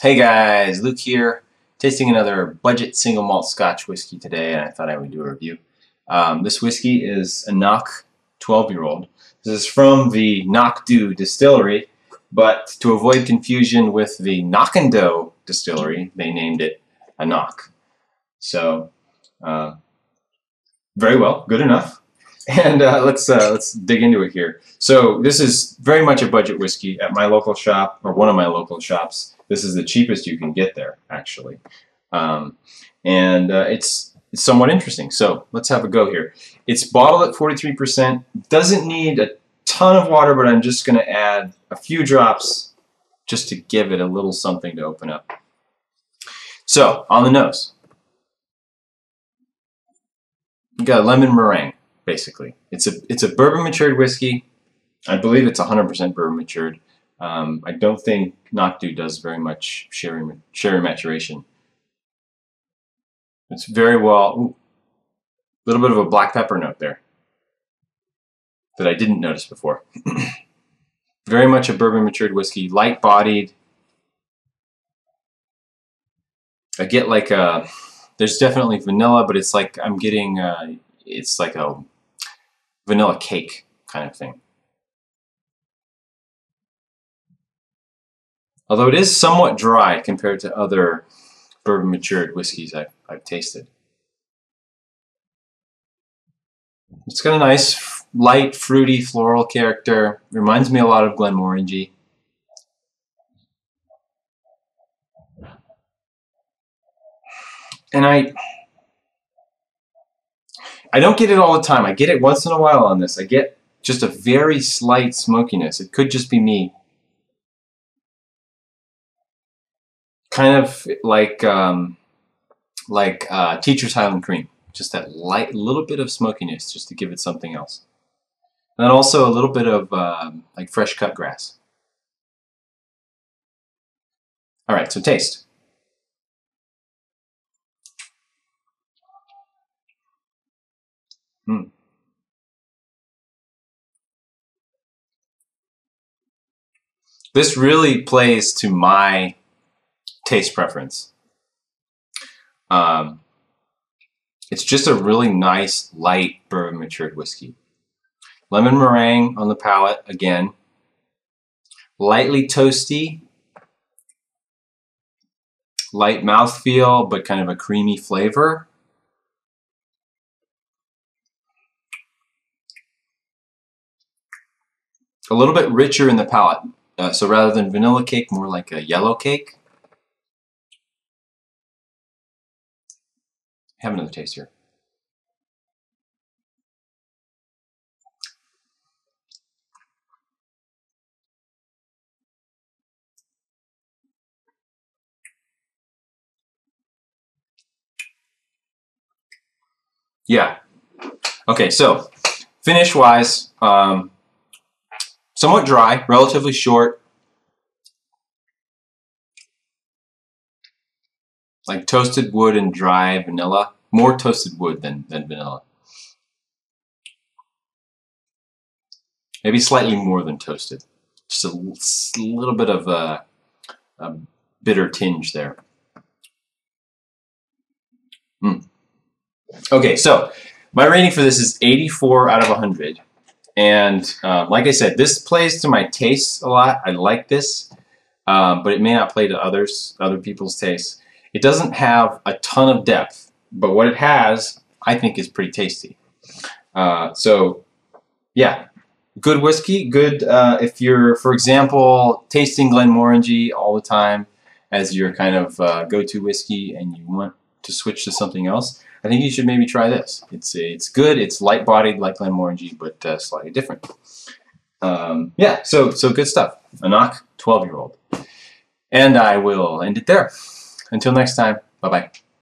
Hey guys, Luke here, tasting another budget single malt Scotch whiskey today, and I thought I would do a review. This whiskey is anCnoc 12-year-old. This is from the anCnoc distillery, but to avoid confusion with the anCnoc distillery, they named it anCnoc. So, very well, good enough. And let's dig into it here. So this is very much a budget whiskey at my local shop, or one of my local shops. This is the cheapest you can get there, actually. It's somewhat interesting. So let's have a go here. It's bottled at 43%. Doesn't need a ton of water, but I'm just going to add a few drops just to give it a little something to open up. So on the nose, you got a lemon meringue. Basically, it's a bourbon matured whiskey. I believe it's 100% bourbon matured. I don't think anCnoc does very much sherry maturation. It's very well. A little bit of a black pepper note there that I didn't notice before. Very much a bourbon matured whiskey, light bodied. I get like a. There's definitely vanilla, but it's like I'm getting. It's like a vanilla cake kind of thing. Although it is somewhat dry compared to other bourbon matured whiskeys I've tasted. It's got a nice light, fruity, floral character. Reminds me a lot of Glenmorangie. And I don't get it all the time. I get it once in a while on this. I get just a very slight smokiness. It could just be me. Kind of like Teacher's Highland Cream. Just that light little bit of smokiness just to give it something else. And then also a little bit of like fresh cut grass. All right, so taste. This really plays to my taste preference. It's just a really nice, light bourbon matured whiskey. Lemon meringue on the palate again. Lightly toasty. Light mouthfeel, but kind of a creamy flavor. A little bit richer in the palate. So rather than vanilla cake, more like a yellow cake. Have another taste here. Yeah. Okay, so finish-wise, somewhat dry, relatively short. Like toasted wood and dry vanilla. More toasted wood than vanilla. Maybe slightly more than toasted. Just a little bit of a bitter tinge there. Okay, so my rating for this is 84 out of 100. And like I said, this plays to my tastes a lot. I like this, but it may not play to other people's tastes. It doesn't have a ton of depth, but what it has, I think, is pretty tasty. So, yeah, good whiskey. Good if you're, for example, tasting Glenmorangie all the time as your kind of go-to whiskey, and you want to switch to something else. I think you should maybe try this. It's good. It's light-bodied like Glenmorangie, but slightly different. Yeah, so good stuff. anCnoc 12-year-old. And I will end it there. Until next time, bye-bye.